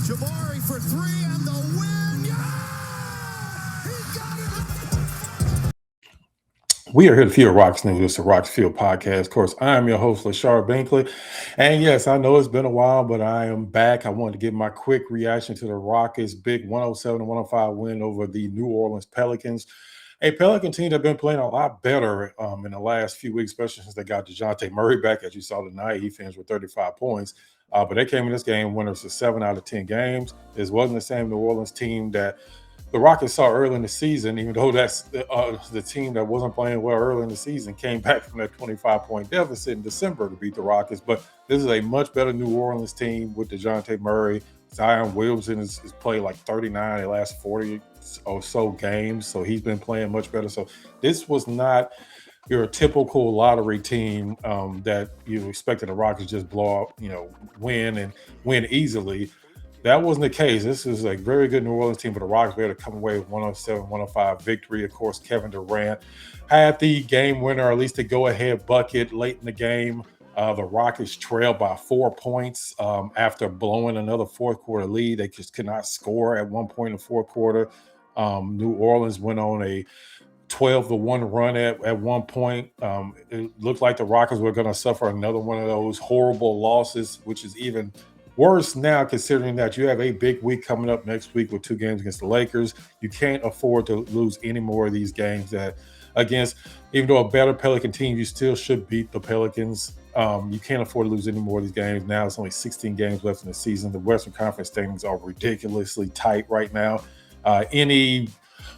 Jabari for three and the win. Yeah! He got it! We are here to Field Rocks News. It's the Rocks Field Podcast. Of course, I am your host, LaShar Binkley. And yes, I know it's been a while, but I am back. I wanted to give my quick reaction to the Rockets' big 107-105 win over the New Orleans Pelicans. A Pelican team that have been playing a lot better in the last few weeks, especially since they got DeJounte Murray back. As you saw tonight, he finished with 35 points. But they came in this game winners of 7 out of 10 games. This wasn't the same New Orleans team that the Rockets saw early in the season, even though that's the team that wasn't playing well early in the season, came back from that 25-point deficit in December to beat the Rockets. But this is a much better New Orleans team with DeJounte Murray. Zion Williamson has played like 39 in the last 40 or so games, so he's been playing much better. So this was not your typical lottery team that you expected the Rockets just blow up, win and win easily. That wasn't the case. This is a very good New Orleans team, but the Rockets were able to come away with 107-105 victory. Of course, Kevin Durant had the game winner, or at least the go-ahead bucket late in the game. The Rockets trailed by 4 points after blowing another fourth quarter lead. They just could not score at one point in the fourth quarter. New Orleans went on a 12-1 run at one point. It looked like the Rockets were going to suffer another one of those horrible losses, which is even worse now, considering that you have a big week coming up next week with 2 games against the Lakers. You can't afford to lose any more of these games that against, even though a better Pelican team, you still should beat the Pelicans. You can't afford to lose any more of these games. Now it's only 16 games left in the season. The Western Conference standings are ridiculously tight right now. Any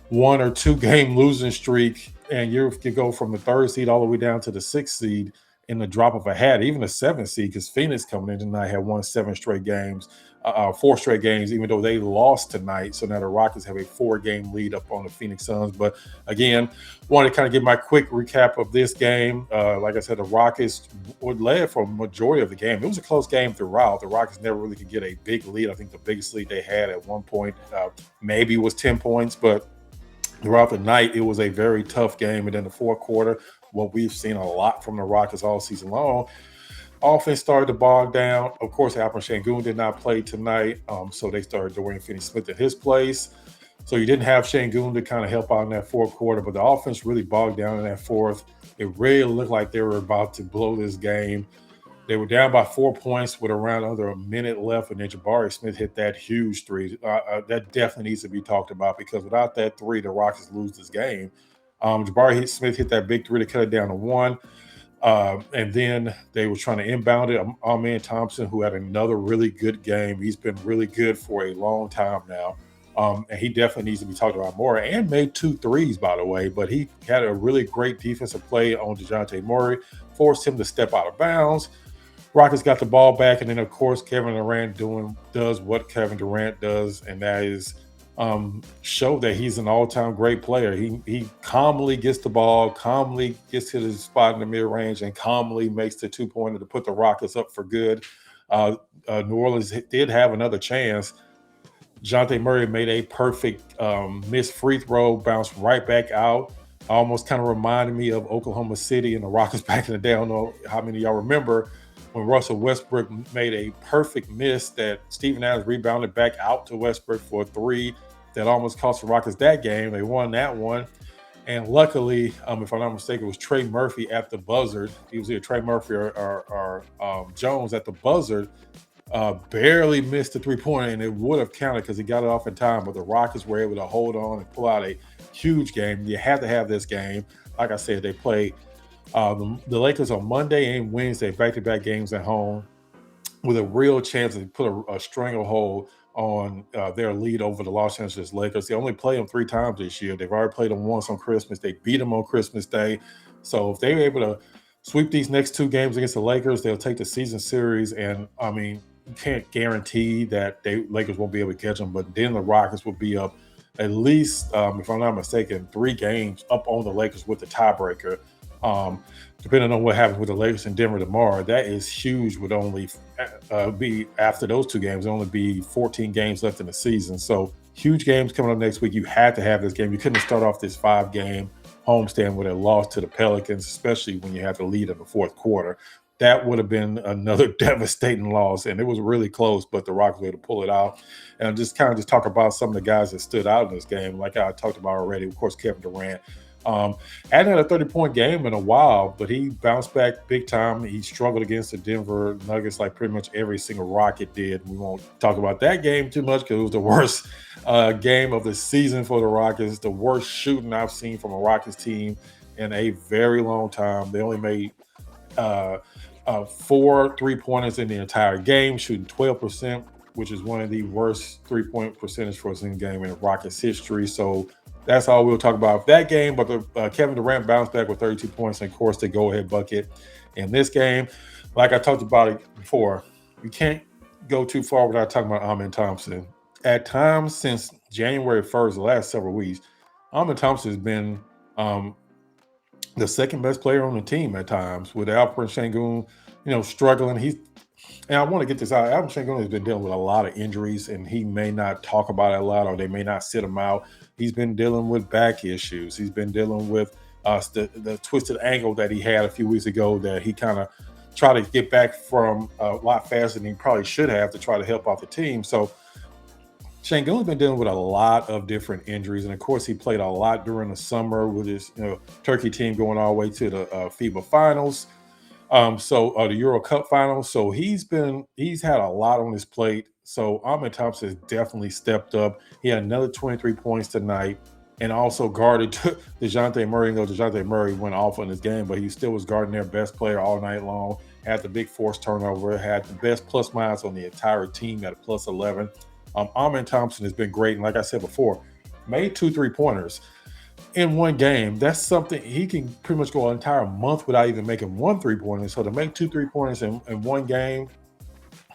1 or 2 game losing streak, and you could go from the 3rd seed all the way down to the 6th seed in the drop of a hat, even the 7th seed, because Phoenix coming in tonight had won 4 straight games, even though they lost tonight. So now the Rockets have a 4-game lead up on the Phoenix Suns. But again, wanted to kind of give my quick recap of this game. Like I said, the Rockets would led for a majority of the game. It was a close game throughout. The Rockets never really could get a big lead. I think the biggest lead they had at one point maybe was 10 points, but throughout the night, it was a very tough game. And then the fourth quarter, what we've seen a lot from the Rockets all season long, offense started to bog down. Of course, Alperen Sengun did not play tonight, so they started Dorian Finney-Smith in his place. So you didn't have Sengun to kind of help out in that fourth quarter, but the offense really bogged down in that fourth. It really looked like they were about to blow this game. They were down by 4 points with around under a minute left, and then Jabari Smith hit that huge three. That definitely needs to be talked about, because without that three, the Rockets lose this game. Jabari Smith hit that big three to cut it down to 1. And then they were trying to inbound it. Amen Thompson, who had another really good game. He's been really good for a long time now. And he definitely needs to be talked about more, and made 2 threes, by the way. But he had a really great defensive play on DeJounte Murray, forced him to step out of bounds. Rockets got the ball back, and then, of course, Kevin Durant does what Kevin Durant does, and that is show that he's an all-time great player. He calmly gets the ball, calmly gets to the spot in the mid-range, and calmly makes the 2-pointer to put the Rockets up for good. New Orleans did have another chance. DeJounte Murray made a perfect missed free throw, bounced right back out. Almost kind of reminded me of Oklahoma City and the Rockets back in the day. I don't know how many of y'all remember when Russell Westbrook made a perfect miss that Steven Adams rebounded back out to Westbrook for a 3 that almost cost the Rockets that game. They won that one. And luckily, if I'm not mistaken, it was Trey Murphy at the buzzer. He was either Trey Murphy or Jones at the buzzer. Barely missed the 3-pointer, and it would have counted because he got it off in time. But the Rockets were able to hold on and pull out a huge game. You had to have this game. Like I said, they play the Lakers on Monday and Wednesday, back-to-back games at home, with a real chance to put a stranglehold on their lead over the Los Angeles Lakers. They only played them 3 times this year. They've already played them once on Christmas. They beat them on Christmas Day. So if they're able to sweep these next 2 games against the Lakers, they'll take the season series. And, I mean, you can't guarantee that Lakers won't be able to catch them, but then the Rockets will be up at least, if I'm not mistaken, 3 games up on the Lakers with the tiebreaker. Depending on what happens with the Lakers and Denver tomorrow, that is huge. Would only be after those 2 games, only be 14 games left in the season. So huge games coming up next week. You had to have this game. You couldn't start off this 5-game homestand with a loss to the Pelicans, especially when you have to lead in the fourth quarter. that would have been another devastating loss. And it was really close, but the Rockets were able to pull it out. And just kind of just talk about some of the guys that stood out in this game, like I talked about already. Of course, Kevin Durant. Hadn't had a 30-point game in a while, but he bounced back big time. He struggled against the Denver Nuggets like pretty much every single Rocket did. We won't talk about that game too much because it was the worst game of the season for the Rockets, the worst shooting I've seen from a Rockets team in a very long time. They only made uh, 4 3-pointers in the entire game, shooting 12%, which is one of the worst 3-point percentage for a single game in Rockets history. So that's all we'll talk about that game. But Kevin Durant bounced back with 32 points and, of course, the go-ahead bucket in this game. Like I talked about it before, you can't go too far without talking about Amin Thompson. At times since January 1st, the last several weeks, Amin Thompson has been the second best player on the team at times, with Alperen Sengun, struggling. And I want to get this out. Alvin Sengun has been dealing with a lot of injuries, and he may not talk about it a lot, or they may not sit him out. He's been dealing with back issues. He's been dealing with the twisted ankle that he had a few weeks ago that he kind of tried to get back from a lot faster than he probably should have to try to help out the team. So Sengun's been dealing with a lot of different injuries, and of course, he played a lot during the summer with his Turkey team going all the way to the FIBA finals. The Euro Cup finals. So he's had a lot on his plate. So Ahmed Thompson has definitely stepped up. He had another 23 points tonight, and also guarded DeJounte Murray. Though DeJounte Murray went off in this game, but he still was guarding their best player all night long. Had the big forced turnover. Had the best plus minus on the entire team at a plus 11. Ahmed Thompson has been great, and like I said before, made 2 3-pointers in one game. That's something he can pretty much go an entire month without even making 1 3-pointer. So to make 2 3-pointers in one game,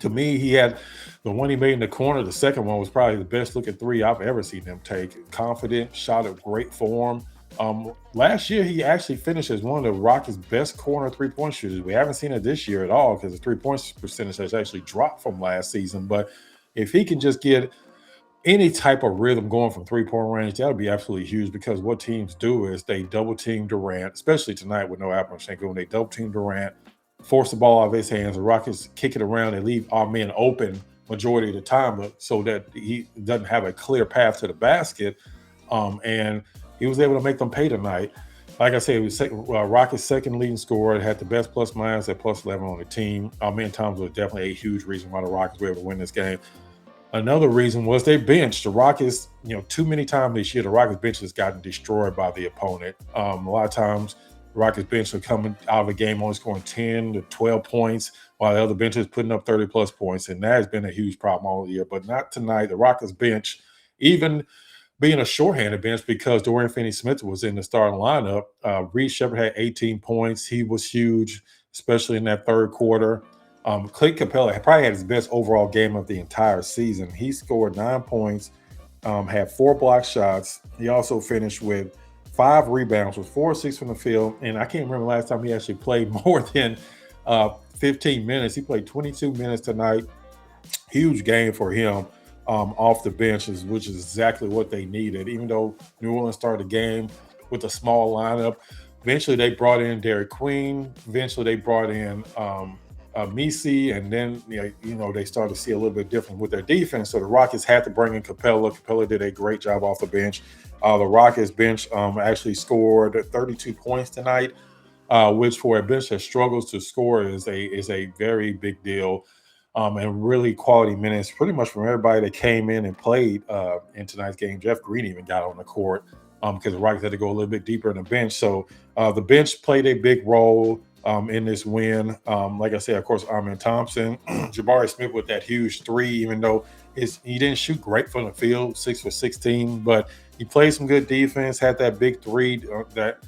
to me, he had the one he made in the corner. The second one was probably the best looking 3 I've ever seen him take. Confident, shot of great form. Last year, he actually finished as one of the Rockets' best corner 3-point shooters. We haven't seen it this year at all because the 3-point percentage has actually dropped from last season. But if he can just get any type of rhythm going from 3-point range, that would be absolutely huge, because what teams do is they double team Durant, especially tonight with no Alperen Sengun. They double team Durant, force the ball out of his hands. The Rockets kick it around and leave our men open majority of the time so that he doesn't have a clear path to the basket. And he was able to make them pay tonight. Like I said, it was Rockets' second leading scorer. It had the best plus minus at plus 11 on the team. Amin Thompson was definitely a huge reason why the Rockets were able to win this game. Another reason was they benched the Rockets. Too many times this year, the Rockets bench has gotten destroyed by the opponent. A lot of times, the Rockets bench are coming out of a game only scoring 10 to 12 points, while the other bench is putting up 30-plus points, and that has been a huge problem all year. But not tonight. The Rockets bench, even being a shorthanded bench because Dorian Finney-Smith was in the starting lineup. Reed Shepard had 18 points. He was huge, especially in that third quarter. Clint Capella probably had his best overall game of the entire season. He scored 9 points, had 4 block shots. He also finished with 5 rebounds, with 4 or 6 from the field. And I can't remember last time he actually played more than 15 minutes. He played 22 minutes tonight. Huge game for him off the benches, which is exactly what they needed. Even though New Orleans started the game with a small lineup, eventually they brought in Derek Queen. Eventually they brought in Misi, and then they started to see a little bit different with their defense. So the Rockets had to bring in Capella. Capella did a great job off the bench. The Rockets bench actually scored 32 points tonight, which for a bench that struggles to score is a very big deal. And really quality minutes pretty much from everybody that came in and played in tonight's game. Jeff Green even got on the court because the Rockets had to go a little bit deeper in the bench. So the bench played a big role in this win. Like I said, of course, Amin Thompson, Jabari Smith with that huge 3, even though he didn't shoot great from the field, 6 for 16, but he played some good defense, had that big 3 that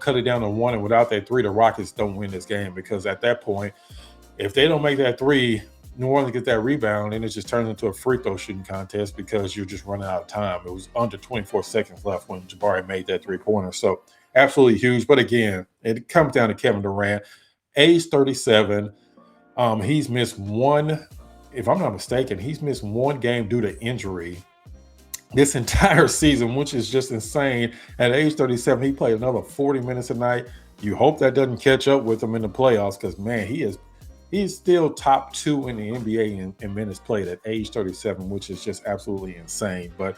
cut it down to 1. And without that 3, the Rockets don't win this game, because at that point, if they don't make that 3, New Orleans gets that rebound, and it just turns into a free throw shooting contest because you're just running out of time. It was under 24 seconds left when Jabari made that 3-pointer. So absolutely huge. But again, it comes down to Kevin Durant, age 37. He's missed one, if I'm not mistaken, he's missed one game due to injury this entire season, which is just insane. At age 37, he played another 40 minutes a night. You hope that doesn't catch up with him in the playoffs because man, he's still top two in the NBA in minutes played at age 37, which is just absolutely insane. But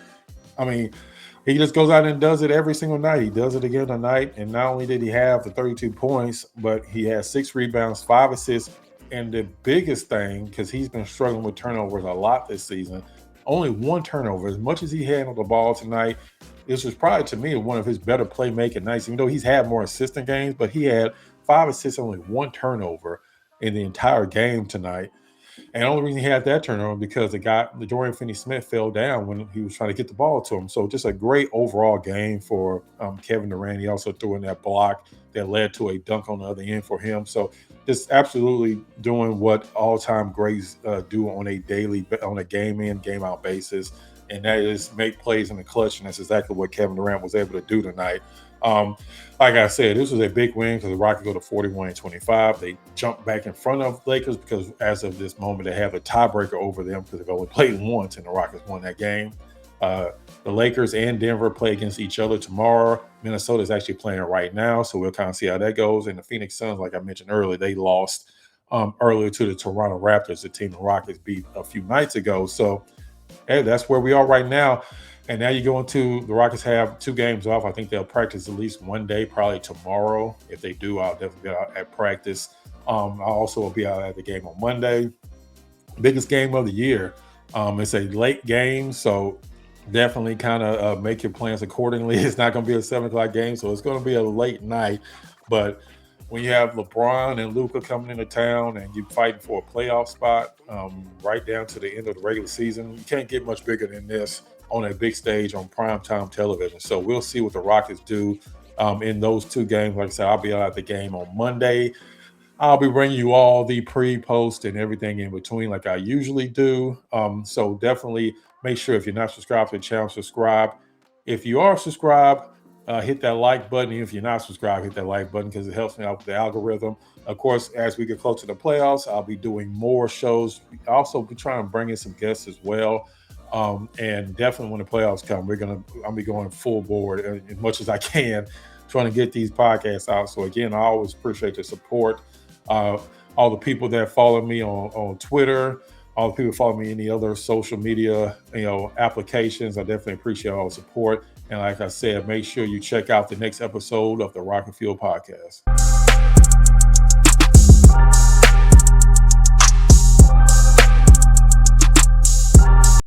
I mean, he just goes out and does it every single night. He does it again tonight. And not only did he have the 32 points, but he has 6 rebounds, 5 assists. And the biggest thing, because he's been struggling with turnovers a lot this season, only 1 turnover. As much as he handled the ball tonight, this was probably to me one of his better playmaking nights. Even though he's had more assistant games, but he had 5 assists, only 1 turnover in the entire game tonight. And the only reason he had that turnover because the Dorian Finney-Smith fell down when he was trying to get the ball to him. So just a great overall game for Kevin Durant. He also threw in that block that led to a dunk on the other end for him. So just absolutely doing what all-time greats do on a game in, game out basis, and that is make plays in the clutch. And that's exactly what Kevin Durant was able to do tonight. Um, like I said, this was a big win because the Rockets go to 41-25. They jump back in front of Lakers because as of this moment, they have a tiebreaker over them because they've only played once and the Rockets won that game. The Lakers and Denver play against each other tomorrow. Minnesota is actually playing right now, so we'll kind of see how that goes. And the Phoenix Suns, like I mentioned earlier, they lost earlier to the Toronto Raptors, the team the Rockets beat a few nights ago. So hey, that's where we are right now. And now you go into the Rockets have 2 games off. I think they'll practice at least one day, probably tomorrow. If they do, I'll definitely be out at practice. I'll also be out at the game on Monday. Biggest game of the year. It's a late game, so definitely kind of make your plans accordingly. It's not going to be a 7 o'clock game, so it's going to be a late night. But when you have LeBron and Luka coming into town and you're fighting for a playoff spot right down to the end of the regular season, you can't get much bigger than this on a big stage on primetime television. So we'll see what the Rockets do in those 2 games. Like I said, I'll be out at the game on Monday. I'll be bringing you all the pre, post, and everything in between like I usually do. So definitely make sure if you're not subscribed to the channel, subscribe. If you are subscribed, hit that like button. If you're not subscribed, hit that like button because it helps me out with the algorithm. Of course, as we get closer to the playoffs, I'll be doing more shows. I'll also be trying to bring in some guests as well. And definitely when the playoffs come, I'll be going full board as much as I can, trying to get these podcasts out. So again, I always appreciate the support. All the people that follow me on Twitter, all the people follow me in any other social media, applications. I definitely appreciate all the support. And like I said, make sure you check out the next episode of the Rock and Fuel podcast.